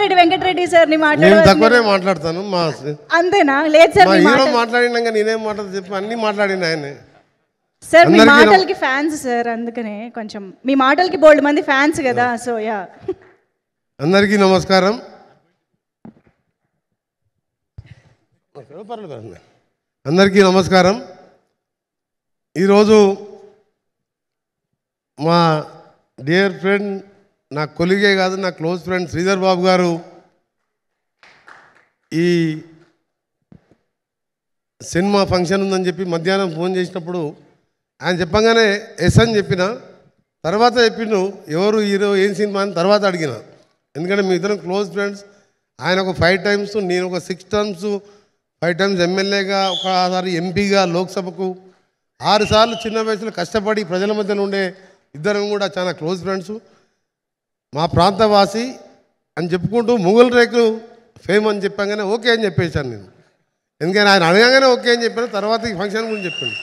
Komatireddy Venkatareddy sir ని నేను తక్కువనే మాట్లాడతాను. మా అంతేనా? లేదు సార్, హీరో మాట్లాడినాక నేనేం మాట్లాడదు చెప్పి అన్ని మాట్లాడిన ఆయన సార్. మీ మాటలకి ఫ్యాన్స్ సార్, అందుకనే కొంచెం మీ మాటలకి బోల్డ్ మంది ఫ్యాన్స్ కదా. సో యా, అందరికీ నమస్కారం. అందరికీ నమస్కారం. ఈరోజు మా డియర్ ఫ్రెండ్, నా కొలిగే కాదు, నా క్లోజ్ ఫ్రెండ్ శ్రీధర్ బాబు గారు ఈ సినిమా ఫంక్షన్ ఉందని చెప్పి మధ్యాహ్నం ఫోన్ చేసినప్పుడు ఆయన చెప్పగానే ఎస్ అని చెప్పిన. తర్వాత చెప్పిండు ఎవరు హీరో ఏం సినిమా అని తర్వాత అడిగిన. ఎందుకంటే మీ ఇద్దరం క్లోజ్ ఫ్రెండ్స్. ఆయన ఒక 5 times, నేను ఒక 6 terms, 5 times ఎమ్మెల్యేగా, ఒకసారి ఎంపీగా లోక్సభకు, 6 సార్లు చిన్న వయసులో కష్టపడి ప్రజల మధ్యలో ఉండే ఇద్దరం కూడా చాలా క్లోజ్ ఫ్రెండ్స్. మా ప్రాంతవాసి అని చెప్పుకుంటూ ముగుల్ రేకులు ఫేమ్ అని చెప్పగానే ఓకే అని చెప్పేశాను నేను. ఎందుకంటే ఆయన అడగగానే ఓకే అని చెప్పాను. తర్వాత ఈ ఫంక్షన్ గురించి చెప్పాను.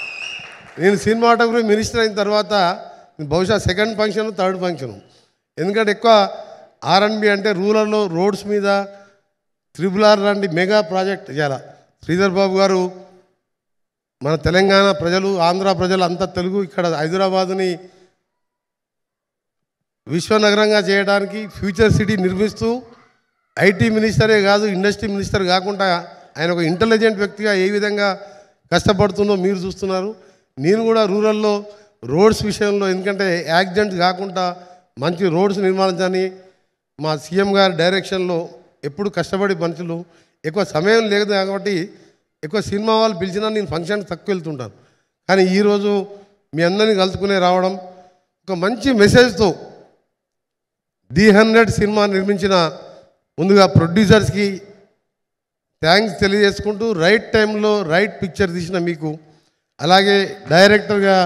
నేను సినిమాటోగ్రఫీ మినిస్టర్ అయిన తర్వాత బహుశా 2nd ఫంక్షన్ 3rd ఫంక్షన్. ఎందుకంటే ఎక్కువ R&B అంటే రూరల్లో రోడ్స్ మీద RRR లాంటి మెగా ప్రాజెక్ట్ చేయాలి. శ్రీధర్ బాబు గారు మన తెలంగాణ ప్రజలు, ఆంధ్ర ప్రజలు అంతా తెలుగు, ఇక్కడ హైదరాబాదుని విశ్వనగరంగా చేయడానికి ఫ్యూచర్ సిటీ నిర్మిస్తూ ఐటీ మినిస్టరే కాదు, ఇండస్ట్రీ మినిస్టర్ కాకుండా ఆయన ఒక ఇంటెలిజెంట్ వ్యక్తిగా ఏ విధంగా కష్టపడుతుందో మీరు చూస్తున్నారు. నేను కూడా రూరల్లో రోడ్స్ విషయంలో, ఎందుకంటే యాక్సిడెంట్స్ కాకుండా మంచి రోడ్స్ నిర్మాణించని మా సీఎం గారి డైరెక్షన్లో ఎప్పుడు కష్టపడి మనుషులు, ఎక్కువ సమయం లేదు కాబట్టి ఎక్కువ సినిమా వాళ్ళు పిలిచినా నేను ఫంక్షన్కి తక్కువ వెళ్తుంటాను. కానీ ఈరోజు మీ అందరినీ కలుసుకునే రావడం, ఒక మంచి మెసేజ్తో ది 100 సినిమా నిర్మించిన ముందుగా ప్రొడ్యూసర్స్కి థ్యాంక్స్ తెలియజేసుకుంటూ, రైట్ టైంలో రైట్ పిక్చర్ తీసిన మీకు, అలాగే డైరెక్టర్గా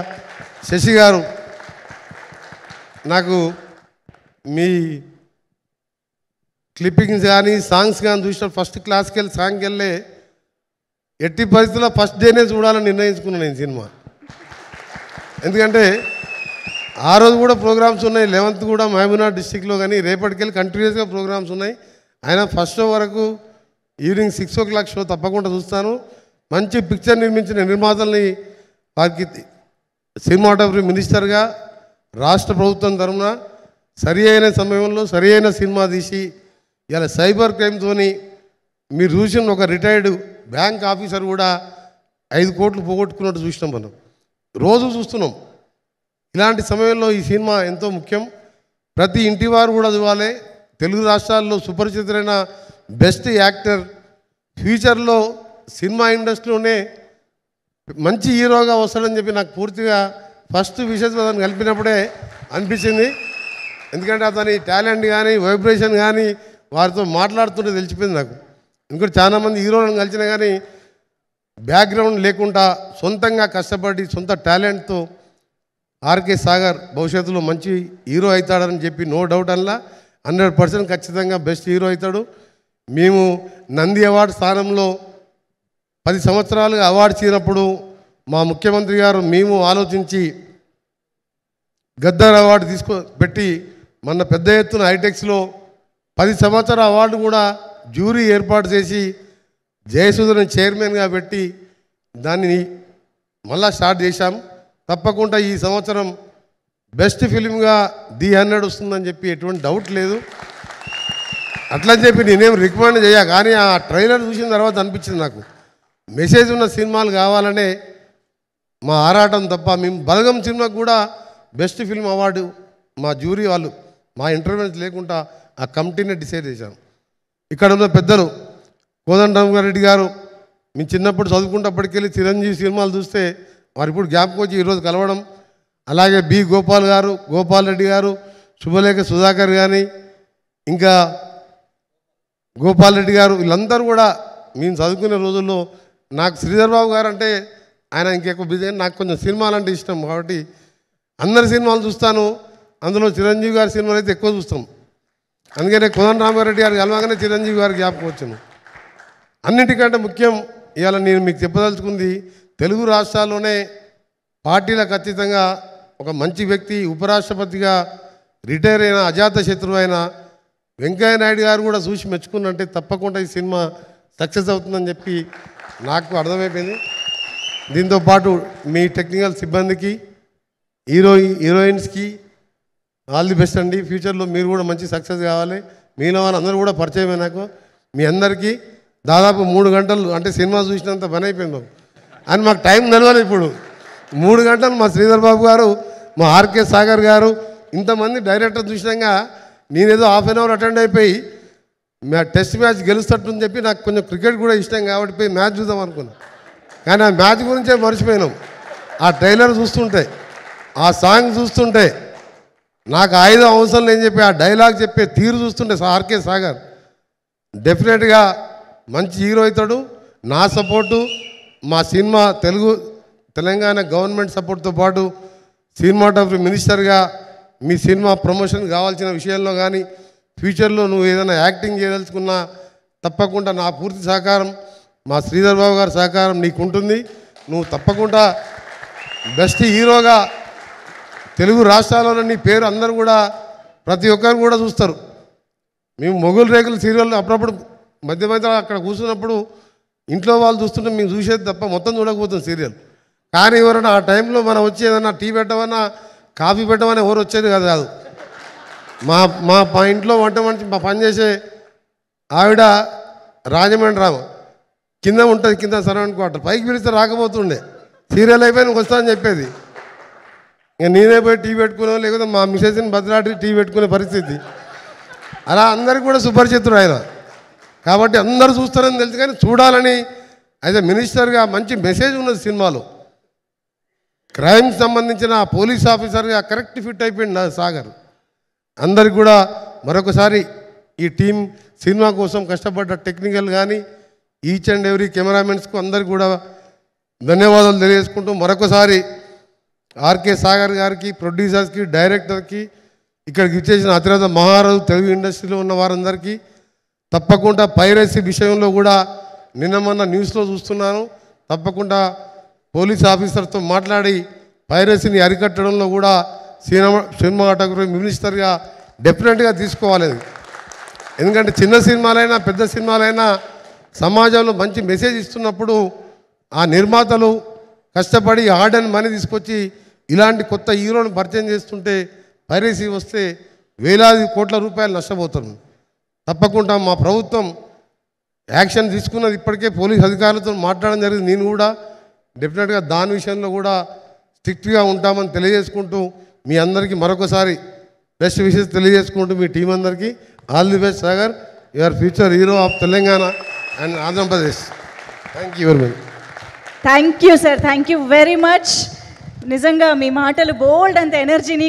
శశి గారు, నాకు మీ క్లిప్పింగ్స్ కానీ సాంగ్స్ కానీ చూసిన ఫస్ట్ క్లాస్కి వెళ్ళి సాంగ్కి వెళ్ళే ఎట్టి పరిస్థితుల్లో ఫస్ట్ డేనే చూడాలని నిర్ణయించుకున్నాను నేను సినిమా. ఎందుకంటే ఆ రోజు కూడా ప్రోగ్రామ్స్ ఉన్నాయి, 11th కూడా మహబూబ్నగర్ డిస్టిక్లో, కానీ రేపటికెళ్ళి కంటిన్యూస్గా ప్రోగ్రామ్స్ ఉన్నాయి. అయినా ఫస్ట్ షో వరకు ఈవినింగ్ 6 o'clock షో తప్పకుండా చూస్తాను. మంచి పిక్చర్ నిర్మించిన నిర్మాతల్ని, వారికి సినిమాటోగ్రఫీ మినిస్టర్గా రాష్ట్ర ప్రభుత్వం తరఫున సరి అయిన సమయంలో సరి అయిన సినిమా తీసి, ఇలా సైబర్ క్రైమ్తోని మీరు చూసిన ఒక రిటైర్డ్ బ్యాంక్ ఆఫీసర్ కూడా 5 కోట్లు పోగొట్టుకున్నట్టు చూసినాం. మనం రోజు చూస్తున్నాం. ఇలాంటి సమయంలో ఈ సినిమా ఎంతో ముఖ్యం. ప్రతి ఇంటి వారు కూడా చూడాలి. తెలుగు రాష్ట్రాల్లో సుపరిచితులైన బెస్ట్ యాక్టర్, ఫ్యూచర్లో సినిమా ఇండస్ట్రీలోనే మంచి హీరోగా వస్తాడని చెప్పి నాకు పూర్తిగా ఫస్ట్ విషెస్ అతను కలిపినప్పుడే అనిపించింది. ఎందుకంటే అతని టాలెంట్ కానీ వైబ్రేషన్ కానీ వారితో మాట్లాడుతుంటే తెలిసిపోయింది నాకు. ఎందుకంటే చాలామంది హీరోలను కలిసినా కానీ బ్యాక్గ్రౌండ్ లేకుండా సొంతంగా కష్టపడి సొంత టాలెంట్తో ఆర్కే సాగర్ భవిష్యత్తులో మంచి హీరో అవుతాడని చెప్పి నో డౌట్ అలా 100% ఖచ్చితంగా బెస్ట్ హీరో అవుతాడు. మేము నంది అవార్డు స్థానంలో 10 సంవత్సరాలుగా అవార్డు చేసినప్పుడు మా ముఖ్యమంత్రి గారు మేము ఆలోచించి గద్దర్ అవార్డు పెట్టి మొన్న పెద్ద ఎత్తున హైటెక్స్లో 10 సంవత్సరాల అవార్డు కూడా జ్యూరీ ఏర్పాటు చేసి జయసుధని చైర్మన్గా పెట్టి దాన్ని మళ్ళా స్టార్ట్ చేశాం. తప్పకుండా ఈ సంవత్సరం బెస్ట్ ఫిలింగా ది 100 వస్తుందని చెప్పి ఎటువంటి డౌట్ లేదు. అట్లని చెప్పి నేనేం రికమెండ్ చేయ, కానీ ఆ ట్రైలర్ చూసిన తర్వాత అనిపించింది నాకు మెసేజ్ ఉన్న సినిమాలు కావాలనే మా ఆరాటం తప్ప. మేము బలగం సినిమాకు కూడా బెస్ట్ ఫిల్మ్ అవార్డు మా జ్యూరీ వాళ్ళు మా ఇంటర్వ్యూస్ లేకుండా ఆ కమిటీనే డిసైడ్ చేశాం. ఇక్కడ ఉన్న పెద్దలు కోదండరామారెడ్డి గారు, మేము చిన్నప్పుడు చదువుకున్నప్పటికెళ్ళి చిరంజీవి సినిమాలు చూస్తే వారు ఇప్పుడు జ్ఞాపకం వచ్చి ఈరోజు కలవడం, అలాగే బి గోపాల్ గారు, గోపాల్ రెడ్డి గారు, శుభలేఖ సుధాకర్ కానీ, ఇంకా గోపాల్ రెడ్డి గారు, వీళ్ళందరూ కూడా మేము చదువుకునే రోజుల్లో నాకు శ్రీధర్ బాబు గారు అంటే ఆయన ఇంకెక్కువ బిజీ, నాకు కొంచెం సినిమాలు అంటే ఇష్టం కాబట్టి అందరి సినిమాలు చూస్తాను. అందులో చిరంజీవి గారి సినిమాలు అయితే ఎక్కువ చూస్తాం. అందుకనే కోదండరామారెడ్డి గారు కలవగానే చిరంజీవి గారికి జ్ఞాపకం వచ్చాను. అన్నిటికంటే ముఖ్యం ఇవాళ నేను మీకు చెప్పదలుచుకుంది, తెలుగు రాష్ట్రాల్లోనే పార్టీలకు అతీతంగా ఒక మంచి వ్యక్తి, ఉపరాష్ట్రపతిగా రిటైర్ అయిన అజాత శత్రువు అయిన వెంకయ్య నాయుడు గారు కూడా చూసి మెచ్చుకున్నంటే తప్పకుండా ఈ సినిమా సక్సెస్ అవుతుందని చెప్పి నాకు అర్థమైపోయింది. దీంతోపాటు మీ టెక్నికల్ సిబ్బందికి హీరోయిన్స్కి ఆల్ ది బెస్ట్ అండి. ఫ్యూచర్లో మీరు కూడా మంచి సక్సెస్ కావాలి. మీలో వాళ్ళందరూ కూడా పరిచయమే నాకు. మీ అందరికీ దాదాపు 3 గంటలు అంటే సినిమా చూసినంత పని అయిపోయింది మాకు అని మాకు టైం నిలవాలి. ఇప్పుడు 3 గంటలు మా శ్రీధర్ బాబు గారు, మా ఆర్కే సాగర్ గారు, ఇంతమంది డైరెక్టర్ చూసినాక నేనేదో ½ అన్ అవర్ అటెండ్ అయిపోయి టెస్ట్ మ్యాచ్ గెలుస్తట్టు చెప్పి నాకు కొంచెం క్రికెట్ కూడా ఇష్టం కాబట్టి పోయి మ్యాచ్ చూద్దాం అనుకున్నాను. కానీ ఆ మ్యాచ్ గురించే మర్చిపోయినాం. ఆ ట్రైలర్ చూస్తుంటే, ఆ సాంగ్ చూస్తుంటే, నాకు ఆయుధం అవసరం లేని చెప్పి ఆ డైలాగ్ చెప్పే తీరు చూస్తుంటే ఆర్కే సాగర్ డెఫినెట్గా మంచి హీరో అవుతాడు. నా సపోర్టు, మా సినిమా తెలంగాణ గవర్నమెంట్ సపోర్ట్తో పాటు సినిమాటోగ్రఫీ మినిస్టర్గా మీ సినిమా ప్రమోషన్ కావాల్సిన విషయాల్లో కానీ ఫ్యూచర్లో నువ్వు ఏదైనా యాక్టింగ్ చేయదలుచుకున్నా తప్పకుండా నా పూర్తి సహకారం, మా శ్రీధర్ బాబు గారి సహకారం నీకు ఉంటుంది. నువ్వు తప్పకుండా బెస్ట్ హీరోగా తెలుగు రాష్ట్రాలలో నీ పేరు అందరూ కూడా ప్రతి ఒక్కరు కూడా చూస్తారు. మేము మొగులు రేకులు సీరియల్ అప్పుడప్పుడు మధ్య మధ్య అక్కడ కూర్చున్నప్పుడు ఇంట్లో వాళ్ళు చూస్తుంటే మేము చూసేది తప్ప మొత్తం చూడకపోతుంది సీరియల్. కానీ ఎవరైనా ఆ టైంలో మనం వచ్చి ఏదన్నా టీ పెట్టమన్నా కాఫీ పెట్టమని ఎవరు వచ్చేది కాదు. మా ఇంట్లో వంట మనిషి మా పనిచేసే ఆవిడ రాజమండ్రి రామ కింద ఉంటుంది, కింద సరౌండ్ క్వార్టర్, పైకి పిలిస్తే రాకపోతుండే. సీరియల్ అయిపోయి నువ్వు వస్తా అని చెప్పేది. ఇక నేనే పోయి టీ పెట్టుకునే, లేకపోతే మా మిసెస్ని బదిలాడి టీ పెట్టుకునే పరిస్థితి. అలా అందరికీ కూడా సుపరిచితుడు ఆయన. కాబట్టి అందరూ చూస్తారని తెలుసు, కానీ చూడాలని అయితే మినిస్టర్గా మంచి మెసేజ్ ఉన్నది సినిమాలో. క్రైమ్ సంబంధించిన పోలీస్ ఆఫీసర్గా కరెక్ట్ ఫిట్ అయిపోయింది సాగర్. అందరికి కూడా మరొకసారి ఈ టీం సినిమా కోసం కష్టపడ్డ టెక్నికల్ కానీ ఈచ్ అండ్ ఎవ్రీ కెమెరామెన్స్కు అందరికి కూడా ధన్యవాదాలు తెలియజేసుకుంటూ మరొకసారి ఆర్కే సాగర్ గారికి, ప్రొడ్యూసర్స్కి, డైరెక్టర్కి, ఇక్కడికి ఇచ్చేసిన అతిరథ మహారాజు తెలుగు ఇండస్ట్రీలో ఉన్న వారందరికీ తప్పకుండా పైరసీ విషయంలో కూడా నిన్న మొన్న న్యూస్లో చూస్తున్నాను. తప్పకుండా పోలీస్ ఆఫీసర్తో మాట్లాడి పైరసీని అరికట్టడంలో కూడా సినిమాటోగ్రఫీ మినిస్టర్గా డెఫినెట్గా తీసుకోవాలి. ఎందుకంటే చిన్న సినిమాలైనా పెద్ద సినిమాలైనా సమాజంలో మంచి మెసేజ్ ఇస్తున్నప్పుడు ఆ నిర్మాతలు కష్టపడి హార్డ్ అండ్ మనీ తీసుకొచ్చి ఇలాంటి కొత్త హీరోలను పరిచయం చేస్తుంటే పైరసీ వస్తే వేలాది కోట్ల రూపాయలు నష్టపోతారు. తప్పకుండా మా ప్రభుత్వం యాక్షన్ తీసుకున్నది. ఇప్పటికే పోలీస్ అధికారులతో మాట్లాడడం జరిగింది. నేను కూడా డెఫినెట్గా దాని విషయంలో కూడా స్ట్రిక్ట్గా ఉంటామని తెలియజేసుకుంటూ మీ అందరికీ మరొకసారి బెస్ట్ విషెస్ తెలియజేసుకుంటూ మీ టీం అందరికీ all the best Sagar. Your future hero of Telangana and Andhra Pradesh. Thank you very much. Thank you sir, thank you very much. నిజంగా మీ మాటలు బోల్డ్ అంత ఎనర్జీని